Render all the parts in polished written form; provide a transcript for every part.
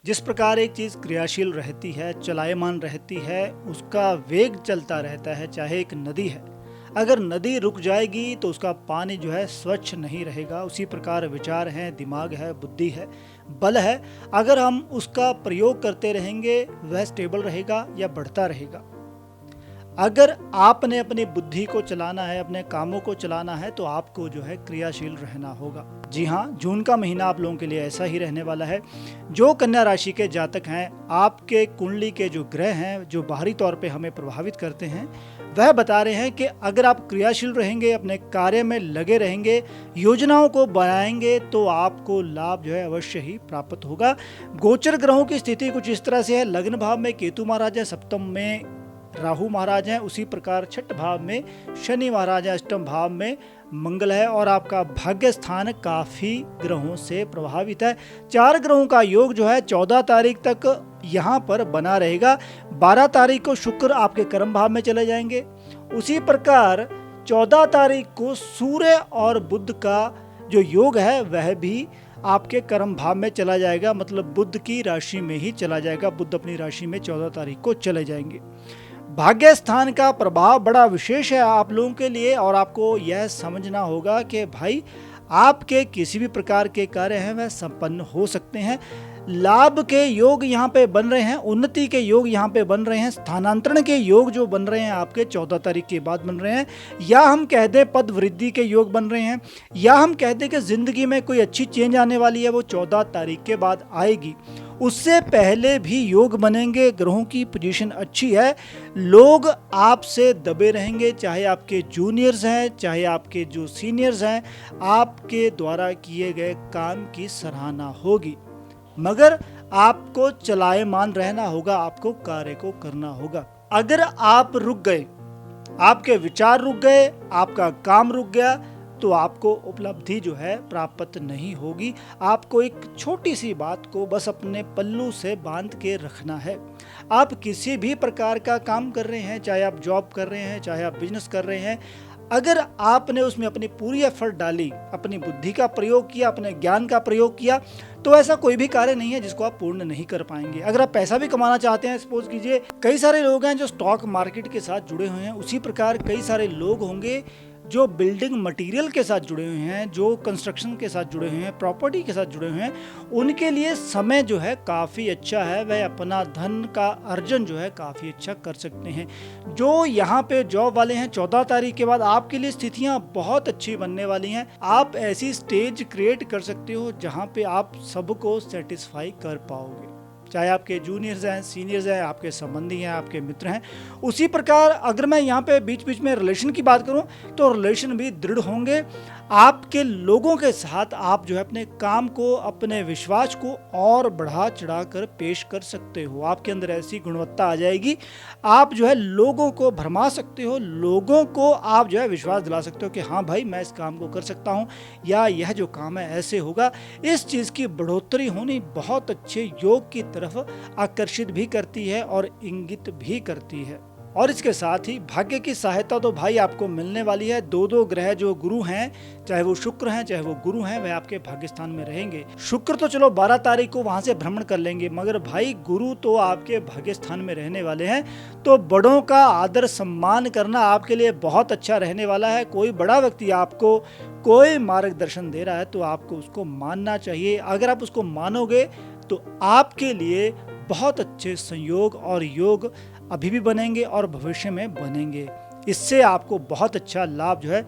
जिस प्रकार एक चीज़ क्रियाशील रहती है, चलायमान रहती है, उसका वेग चलता रहता है, चाहे एक नदी है। अगर नदी रुक जाएगी तो उसका पानी जो है स्वच्छ नहीं रहेगा। उसी प्रकार विचार हैं, दिमाग है, बुद्धि है, बल है, अगर हम उसका प्रयोग करते रहेंगे वह स्टेबल रहेगा या बढ़ता रहेगा। अगर आपने अपनी बुद्धि को चलाना है, अपने कामों को चलाना है, तो आपको जो है क्रियाशील रहना होगा। जी हाँ, जून का महीना आप लोगों के लिए ऐसा ही रहने वाला है। जो कन्या राशि के जातक हैं, आपके कुंडली के जो ग्रह हैं, जो बाहरी तौर पे हमें प्रभावित करते हैं, वह बता रहे हैं कि अगर आप क्रियाशील रहेंगे, अपने कार्य में लगे रहेंगे, योजनाओं को बनाएंगे, तो आपको लाभ जो है अवश्य ही प्राप्त होगा। गोचर ग्रहों की स्थिति कुछ इस तरह से है। लग्न भाव में केतु महाराज है, सप्तम में राहु महाराज हैं, उसी प्रकार छठ भाव में शनि महाराज हैं, अष्टम भाव में मंगल है, और आपका भाग्य स्थान काफी ग्रहों से प्रभावित है। 4 ग्रहों का योग जो है 14 तारीख तक यहाँ पर बना रहेगा। 12 तारीख को शुक्र आपके कर्म भाव में चले जाएंगे। उसी प्रकार 14 तारीख को सूर्य और बुध का जो योग है वह भी आपके कर्म भाव में चला जाएगा, मतलब बुध की राशि में ही चला जाएगा। बुध अपनी राशि में 14 तारीख को चले जाएंगे। भाग्य स्थान का प्रभाव बड़ा विशेष है आप लोगों के लिए, और आपको यह समझना होगा कि भाई आपके किसी भी प्रकार के कार्य हैं वह संपन्न हो सकते हैं। लाभ के योग यहाँ पे बन रहे हैं, उन्नति के योग यहाँ पे बन रहे हैं, स्थानांतरण के योग जो बन रहे हैं आपके 14 तारीख के बाद बन रहे हैं, या हम कह दें पद वृद्धि के योग बन रहे हैं, या हम कह दें कि जिंदगी में कोई अच्छी चेंज आने वाली है, वो 14 तारीख के बाद आएगी। उससे पहले भी योग बनेंगे। ग्रहों की पोजीशन अच्छी है। लोग आपसे दबे रहेंगे, चाहे आपके जूनियर्स हैं, चाहे आपके जो सीनियर्स हैं। आपके द्वारा किए गए काम की सराहना होगी, मगर आपको चलायमान रहना होगा, आपको कार्य को करना होगा। अगर आप रुक गए, आपके विचार रुक गए, आपका काम रुक गया, तो आपको उपलब्धि जो है प्राप्त नहीं होगी। आपको एक छोटी सी बात को बस अपने पल्लू से बांध के रखना है। आप किसी भी प्रकार का काम कर रहे हैं, चाहे आप जॉब कर रहे हैं, चाहे आप बिजनेस कर रहे हैं, अगर आपने उसमें अपनी पूरी एफर्ट डाली, अपनी बुद्धि का प्रयोग किया, अपने ज्ञान का प्रयोग किया, तो ऐसा कोई भी कार्य नहीं है जिसको आप पूर्ण नहीं कर पाएंगे। अगर आप पैसा भी कमाना चाहते हैं, सपोज कीजिए कई सारे लोग हैं जो स्टॉक मार्केट के साथ जुड़े हुए हैं, उसी प्रकार कई सारे लोग होंगे जो बिल्डिंग मटेरियल के साथ जुड़े हुए हैं, जो कंस्ट्रक्शन के साथ जुड़े हुए हैं, प्रॉपर्टी के साथ जुड़े हुए हैं, उनके लिए समय जो है काफ़ी अच्छा है। वह अपना धन का अर्जन जो है काफ़ी अच्छा कर सकते हैं। जो यहाँ पे जॉब वाले हैं, 14 तारीख के बाद आपके लिए स्थितियाँ बहुत अच्छी बनने वाली हैं। आप ऐसी स्टेज क्रिएट कर सकते हो जहाँ पे आप सबको सेटिस्फाई कर पाओगे, चाहे आपके जूनियर्स हैं, सीनियर्स हैं, आपके संबंधी हैं, आपके मित्र हैं। उसी प्रकार अगर मैं यहाँ पे बीच बीच में रिलेशन की बात करूँ, तो रिलेशन भी दृढ़ होंगे। आपके लोगों के साथ आप जो है अपने काम को, अपने विश्वास को और बढ़ा चढ़ा कर पेश कर सकते हो। आपके अंदर ऐसी गुणवत्ता आ जाएगी, आप जो है लोगों को भरमा सकते हो, लोगों को आप जो है विश्वास दिला सकते हो कि हाँ भाई मैं इस काम को कर सकता हूँ, या यह जो काम है ऐसे होगा। इस चीज़ की बढ़ोतरी होनी बहुत अच्छे योग की तरफ आकर्षित भी करती है और इंगित भी करती है। और इसके साथ ही भाग्य की सहायता तो भाई आपको मिलने वाली है। 2 ग्रह जो गुरु हैं, चाहे वो शुक्र हैं चाहे वो गुरु हैं, वह आपके भाग्य स्थान में रहेंगे। शुक्र तो चलो 12 तारीख को वहां से भ्रमण कर लेंगे, मगर भाई गुरु तो आपके भाग्य स्थान में रहने वाले हैं। तो बड़ों का आदर सम्मान करना आपके लिए बहुत अच्छा रहने वाला है। कोई बड़ा व्यक्ति आपको कोई मार्गदर्शन दे रहा है तो आपको उसको मानना चाहिए। अगर आप उसको मानोगे तो आपके लिए बहुत अच्छे संयोग और योग अभी भी बनेंगे और भविष्य में बनेंगे। इससे आपको बहुत अच्छा लाभ जो है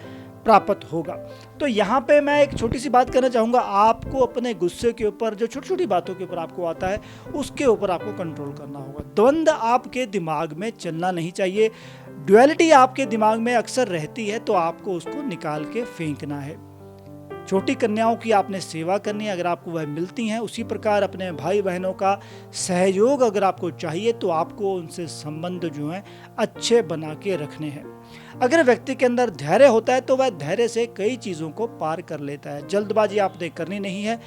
प्राप्त होगा। तो यहाँ पे मैं एक छोटी सी बात करना चाहूँगा। आपको अपने गुस्से के ऊपर, जो छोटी छोटी बातों के ऊपर आपको आता है, उसके ऊपर आपको कंट्रोल करना होगा। द्वंद्व आपके दिमाग में चलना नहीं चाहिए। ड्युअलिटी आपके दिमाग में अक्सर रहती है, तो आपको उसको निकाल के फेंकना है। छोटी कन्याओं की आपने सेवा करनी है अगर आपको वह मिलती हैं। उसी प्रकार अपने भाई बहनों का सहयोग अगर आपको चाहिए, तो आपको उनसे संबंध जो हैं अच्छे बना के रखने हैं। अगर व्यक्ति के अंदर धैर्य होता है तो वह धैर्य से कई चीज़ों को पार कर लेता है। जल्दबाजी आपने करनी नहीं है।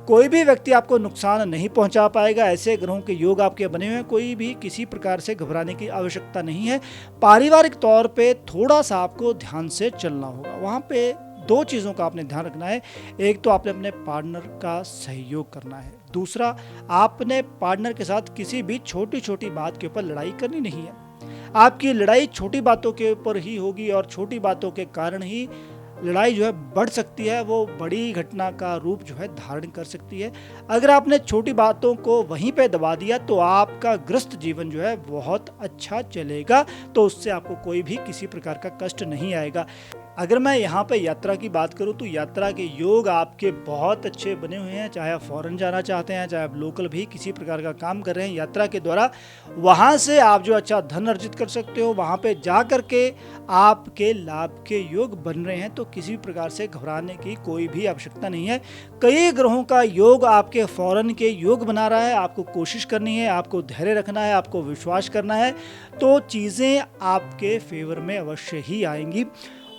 कोई भी व्यक्ति आपको नुकसान नहीं पहुंचा पाएगा। ऐसे ग्रहों के योग आपके बने हुए हैं, कोई भी किसी प्रकार से घबराने की आवश्यकता नहीं है। पारिवारिक तौर पे थोड़ा सा आपको ध्यान से चलना होगा। वहाँ पे 2 चीज़ों का आपने ध्यान रखना है। एक तो आपने अपने पार्टनर का सहयोग करना है, दूसरा, आपने पार्टनर के साथ किसी भी छोटी छोटी बात के ऊपर लड़ाई करनी नहीं है। आपकी लड़ाई छोटी बातों के ऊपर ही होगी और छोटी बातों के कारण ही लड़ाई जो है बढ़ सकती है, वो बड़ी घटना का रूप जो है धारण कर सकती है। अगर आपने छोटी बातों को वहीं पे दबा दिया तो आपका गृहस्थ जीवन जो है बहुत अच्छा चलेगा, तो उससे आपको कोई भी किसी प्रकार का कष्ट नहीं आएगा। अगर मैं यहाँ पे यात्रा की बात करूँ तो यात्रा के योग आपके बहुत अच्छे बने हुए हैं। चाहे आप फॉरेन जाना चाहते हैं, चाहे आप लोकल भी किसी प्रकार का काम कर रहे हैं, यात्रा के द्वारा वहाँ से आप जो अच्छा धन अर्जित कर सकते हो। वहाँ पे जा कर के आपके लाभ के योग बन रहे हैं, तो किसी भी प्रकार से घबराने की कोई भी आवश्यकता नहीं है। कई ग्रहों का योग आपके फॉरेन के योग बना रहा है। आपको कोशिश करनी है, आपको धैर्य रखना है, आपको विश्वास करना है, तो चीज़ें आपके फेवर में अवश्य ही आएंगी।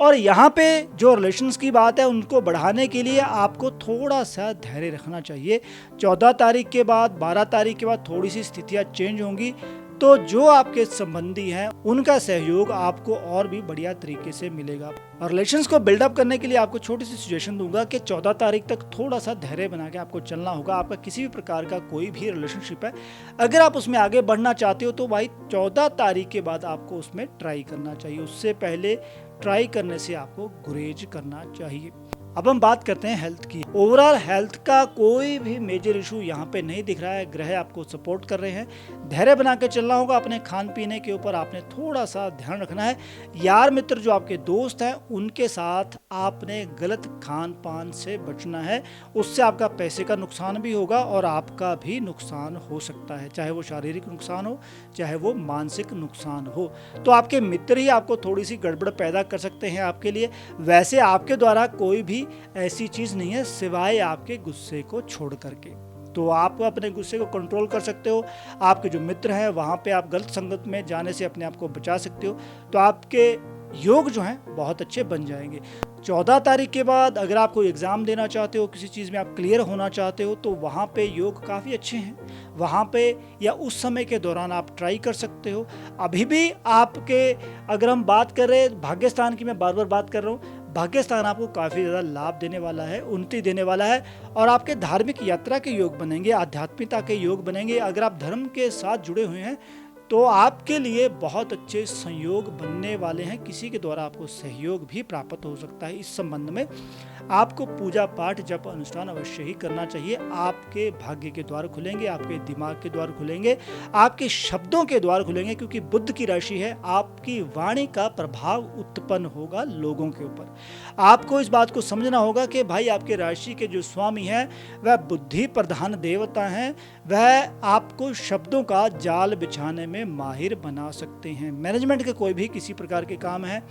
और यहाँ पे जो रिलेशंस की बात है उनको बढ़ाने के लिए आपको थोड़ा सा धैर्य रखना चाहिए। 14 तारीख के बाद 12 तारीख के बाद थोड़ी सी स्थितियाँ चेंज होंगी, तो जो आपके संबंधी हैं उनका सहयोग आपको और भी बढ़िया तरीके से मिलेगा। और रिलेशंस को बिल्डअप करने के लिए आपको छोटी सी सजेशन दूंगा कि 14 तारीख तक थोड़ा सा धैर्य बना के आपको चलना होगा। आपका किसी भी प्रकार का कोई भी रिलेशनशिप है, अगर आप उसमें आगे बढ़ना चाहते हो तो भाई 14 तारीख के बाद आपको उसमें ट्राई करना चाहिए। उससे पहले ट्राई करने से आपको गुरेज करना चाहिए। अब हम बात करते हैं हेल्थ की। ओवरऑल हेल्थ का कोई भी मेजर इशू यहाँ पे नहीं दिख रहा है। ग्रह आपको सपोर्ट कर रहे हैं। धैर्य बना के चलना होगा। अपने खान पीने के ऊपर आपने थोड़ा सा ध्यान रखना है। यार मित्र जो आपके दोस्त हैं उनके साथ आपने गलत खान पान से बचना है। उससे आपका पैसे का नुकसान भी होगा और आपका भी नुकसान हो सकता है, चाहे वो शारीरिक नुकसान हो चाहे वो मानसिक नुकसान हो। तो आपके मित्र ही आपको थोड़ी सी गड़बड़ पैदा कर सकते हैं आपके लिए। वैसे आपके द्वारा कोई भी ऐसी चीज नहीं है सिवाय आपके गुस्से को छोड़ करके, तो आप अपने गुस्से को कंट्रोल कर सकते हो। आपके जो मित्र हैं वहां पे आप गलत संगत में जाने से अपने आप को बचा सकते हो, तो आपके योग जो हैं बहुत अच्छे बन जाएंगे। 14 तारीख के बाद अगर आप कोई एग्ज़ाम देना चाहते हो, किसी चीज़ में आप क्लियर होना चाहते हो, तो वहाँ पे योग काफ़ी अच्छे हैं। वहाँ पे या उस समय के दौरान आप ट्राई कर सकते हो। अभी भी आपके अगर हम बात कर रहे हैं भाग्य स्थान की, मैं बार बार बात कर रहा हूँ, भाग्य स्थान आपको काफ़ी ज़्यादा लाभ देने वाला है, उन्नति देने वाला है और आपके धार्मिक यात्रा के योग बनेंगे, आध्यात्मिकता के योग बनेंगे। अगर आप धर्म के साथ जुड़े हुए हैं तो आपके लिए बहुत अच्छे संयोग बनने वाले हैं। किसी के द्वारा आपको सहयोग भी प्राप्त हो सकता है। इस संबंध में आपको पूजा पाठ जप अनुष्ठान अवश्य ही करना चाहिए। आपके भाग्य के द्वार खुलेंगे, आपके दिमाग के द्वार खुलेंगे, आपके शब्दों के द्वार खुलेंगे, क्योंकि बुध की राशि है। आपकी वाणी का प्रभाव उत्पन्न होगा लोगों के ऊपर। आपको इस बात को समझना होगा कि भाई आपके राशि के जो स्वामी हैं वह बुद्धि प्रधान देवता हैं। वह आपको शब्दों का जाल बिछाने में माहिर बना सकते हैं। मैनेजमेंट के कोई भी किसी प्रकार के काम है,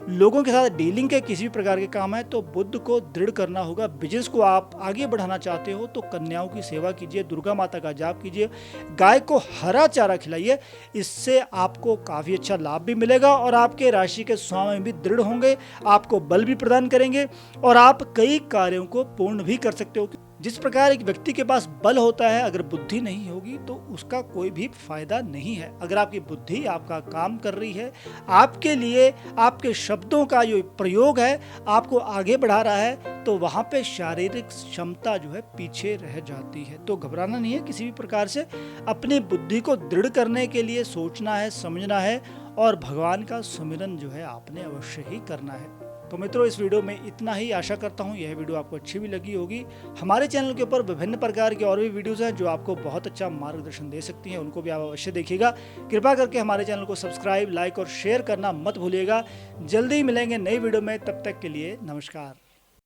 लोगों के साथ डीलिंग के किसी भी प्रकार के काम है, तो बुद्ध को दृढ़ करना होगा। बिजनेस को आप आगे बढ़ाना चाहते हो तो कन्याओं की सेवा कीजिए, दुर्गा माता का जाप कीजिए, गाय को हरा चारा खिलाइए। इससे आपको काफ़ी अच्छा लाभ भी मिलेगा और आपके राशि के स्वामी भी दृढ़ होंगे, आपको बल भी प्रदान करेंगे और आप कई कार्यों को पूर्ण भी कर सकते हो। जिस प्रकार एक व्यक्ति के पास बल होता है, अगर बुद्धि नहीं होगी तो उसका कोई भी फायदा नहीं है। अगर आपकी बुद्धि आपका काम कर रही है, आपके लिए आपके शब्दों का जो प्रयोग है आपको आगे बढ़ा रहा है, तो वहाँ पे शारीरिक क्षमता जो है पीछे रह जाती है। तो घबराना नहीं है किसी भी प्रकार से। अपनी बुद्धि को दृढ़ करने के लिए सोचना है, समझना है और भगवान का सुमिरन जो है आपने अवश्य ही करना है। तो मित्रों, इस वीडियो में इतना ही। आशा करता हूँ यह वीडियो आपको अच्छी भी लगी होगी। हमारे चैनल के ऊपर विभिन्न प्रकार के और भी वीडियोस हैं जो आपको बहुत अच्छा मार्गदर्शन दे सकती हैं, उनको भी आप अवश्य देखिएगा। कृपा करके हमारे चैनल को सब्सक्राइब, लाइक और शेयर करना मत भूलिएगा। जल्दी ही मिलेंगे नई वीडियो में, तब तक के लिए नमस्कार।